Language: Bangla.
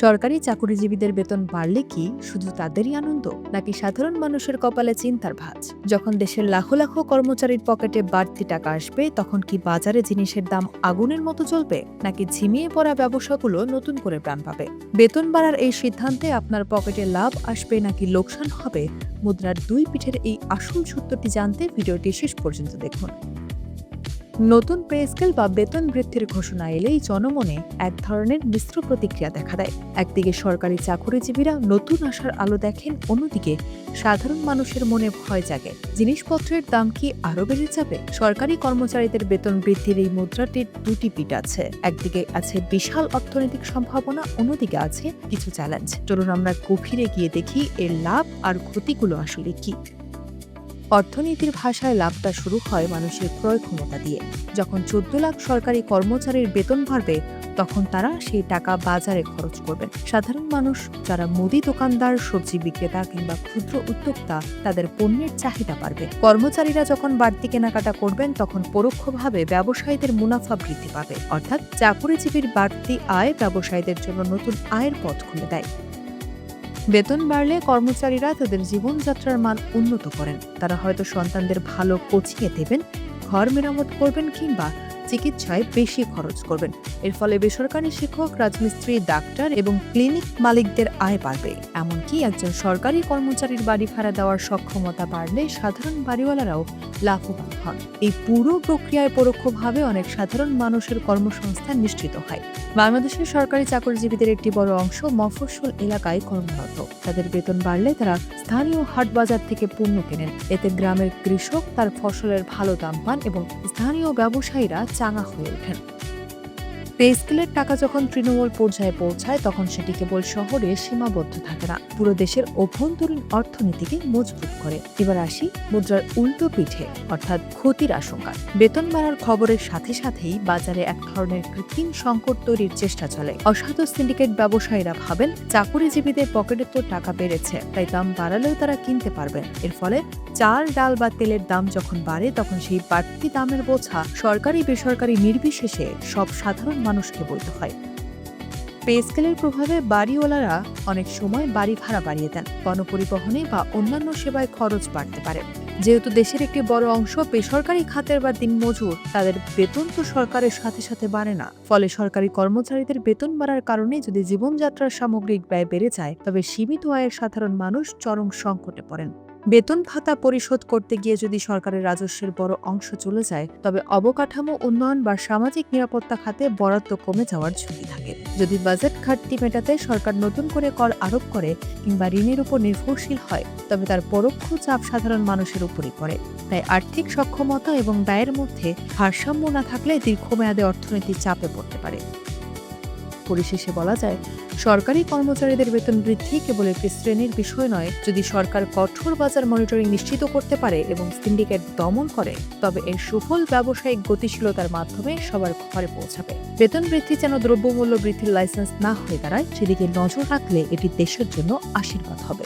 সরকারি চাকুরিজীবীদের বেতন বাড়লে কি শুধু তাদেরই আনন্দ, নাকি সাধারণ মানুষের কপালে চিন্তার ভাঁজ? যখন দেশের লাখো লাখো কর্মচারীর পকেটে বাড়তি টাকা আসবে, তখন কি বাজারে জিনিসের দাম আগুনের মতো চলবে, নাকি ঝিমিয়ে পড়া ব্যবসাগুলো নতুন করে প্রাণ পাবে? বেতন বাড়ার এই সিদ্ধান্তে আপনার পকেটে লাভ আসবে নাকি লোকসান হবে, মুদ্রার দুই পিঠের এই আসল সত্যটি জানতে ভিডিওটি শেষ পর্যন্ত দেখুন। নতুন পে স্কেল বা বেতন বৃদ্ধির ঘোষণা এলেই জনমনে এক ধরনের মিশ্র প্রতিক্রিয়া দেখা দেয়। একদিকে সরকারি চাকুরিজীবীরা নতুন আশার আলো দেখেন, অন্যদিকে সাধারণ মানুষের মনে ভয় জাগে। জিনিসপত্রের দাম কি আরও বেড়ে যাবে? সরকারি কর্মচারীদের বেতন বৃদ্ধির এই মুদ্রাটির দুটি পিঠ আছে। একদিকে আছে বিশাল অর্থনৈতিক সম্ভাবনা, অন্যদিকে আছে কিছু চ্যালেঞ্জ। চলুন আমরা গভীরে গিয়ে দেখি এর লাভ আর ক্ষতিগুলো আসলে কি। অর্থনীতির ভাষায় লাভটা শুরু হয় মানুষের ক্রয় ক্ষমতা দিয়ে। যখন 14 লাখ সরকারি কর্মচারীর বেতন বাড়বে, তখন তারা সেই টাকা বাজারে খরচ করবেন। সাধারণ মানুষ, যারা মুদি দোকানদার, সবজি বিক্রেতা কিংবা ক্ষুদ্র উদ্যোক্তা, তাদের পণ্যের চাহিদা বাড়বে। কর্মচারীরা যখন বাড়তি কেনাকাটা করবেন, তখন পরোক্ষভাবে ব্যবসায়ীদের মুনাফা বৃদ্ধি পাবে। অর্থাৎ চাকুরিজীবীর বাড়তি আয় ব্যবসায়ীদের জন্য নতুন আয়ের পথ খুলে দেয়। বেতন বাড়লে কর্মচারীরা তাদের জীবনযাত্রার মান উন্নত করেন। তারা হয়তো সন্তানদের ভালো কোচিংয়ে দেবেন, ঘর মেরামত করবেন কিংবা চিকিৎসায় বেশি খরচ করবেন। এর ফলে বেসরকারি শিক্ষক, রাজমিস্ত্রি, ডাক্তার এবং ক্লিনিক মালিকদের আয় বাড়বে। এমনকি একজন সরকারি কর্মচারীর বাড়ি ভাড়া দেওয়ার সক্ষমতা বাড়লে সাধারণ বাড়িওয়ালারাও লাভবান হন। এই পুরো প্রক্রিয়ায় পরোক্ষভাবে অনেক সাধারণ মানুষের কর্মসংস্থান নিশ্চিত হয়। বাংলাদেশের সরকারি চাকরিজীবীদের একটি বড় অংশ মফস্বল এলাকায় কর্মরত। তাদের বেতন বাড়লে তারা স্থানীয় হাট বাজার থেকে পণ্য কেনেন। এতে গ্রামের কৃষক তার ফসলের ভালো দাম পান এবং স্থানীয় ব্যবসায়ীরা চাঙা হয়ে ওঠেন। পে স্কেলের টাকা যখন তৃণমূল পর্যায়ে পৌঁছায়, তখন সেটি কেবল শহরে সীমাবদ্ধ থাকে না, পুরো দেশের অভ্যন্তরীণ অর্থনীতিকে মজবুত করে। এবার আসি মুদ্রার উল্টো পিঠে, অর্থাৎ ক্ষতির আশঙ্কা। বেতন বাড়ার খবরের সাথে সাথেই বাজারে এক ধরনের কৃত্রিম সংকট তৈরির চেষ্টা চলে। অসাধু সিন্ডিকেট ব্যবসায়ীরা ভাবেন, চাকুরিজীবীদের পকেটে তো টাকা বেড়েছে, তাই দাম বাড়ালেও তারা কিনতে পারবেন। এর ফলে চাল, ডাল বা তেলের দাম যখন বাড়ে, তখন সেই বাড়তি দামের বোঝা সরকারি বেসরকারি নির্বিশেষে সব সাধারণ মানুষকে বইতে হয়। পে স্কেলের প্রভাবে বাড়িওয়ালারা অনেক সময় বাড়ি ভাড়া বাড়িয়ে দেন। গণপরিবহনে বা অন্যান্য সেবায় খরচ বাড়তে পারে। যেহেতু দেশের একটি বড় অংশ বেসরকারি খাতের বা দিনমজুর, তাদের বেতন তো সরকারের সাথে সাথে বাড়ে না। ফলে সরকারি কর্মচারীদের বেতন বাড়ার কারণে যদি জীবনযাত্রার সামগ্রিক ব্যয় বেড়ে যায়, তবে সীমিত আয়ের সাধারণ মানুষ চরম সংকটে পড়েন। বেতন ভাতা পরিশোধ করতে গিয়ে যদি সরকারের রাজস্বের বড় অংশ চলে যায়, তবে অবকাঠামো উন্নয়ন বা সামাজিক নিরাপত্তা খাতে বরাদ্দ কমে যাওয়ার ঝুঁকি থাকে। যদি বাজেট ঘাটতি মেটাতে সরকার নতুন করে কর আরোপ করে কিংবা ঋণের উপর নির্ভরশীল হয়, তবে তার পরোক্ষ চাপ সাধারণ মানুষের উপরই পড়ে। তাই আর্থিক সক্ষমতা এবং ব্যয়ের মধ্যে ভারসাম্য না থাকলে দীর্ঘমেয়াদে অর্থনীতি চাপে পড়তে পারে। পরিশেষে বলা যায়, সরকারি কর্মচারীদের বেতন বৃদ্ধি কেবল একটি শ্রেণীর বিষয় নয়। যদি সরকার কঠোর বাজার মনিটরিং নিশ্চিত করতে পারে এবং সিন্ডিকেট দমন করে, তবে এর সুফল ব্যবসায়িক গতিশীলতার মাধ্যমে সবার ঘরে পৌঁছাবে। বেতন বৃদ্ধি যেন দ্রব্যমূল্য বৃদ্ধির লাইসেন্স না হয়ে দাঁড়ায়, সেদিকে নজর রাখলে এটি দেশের জন্য আশীর্বাদ হবে।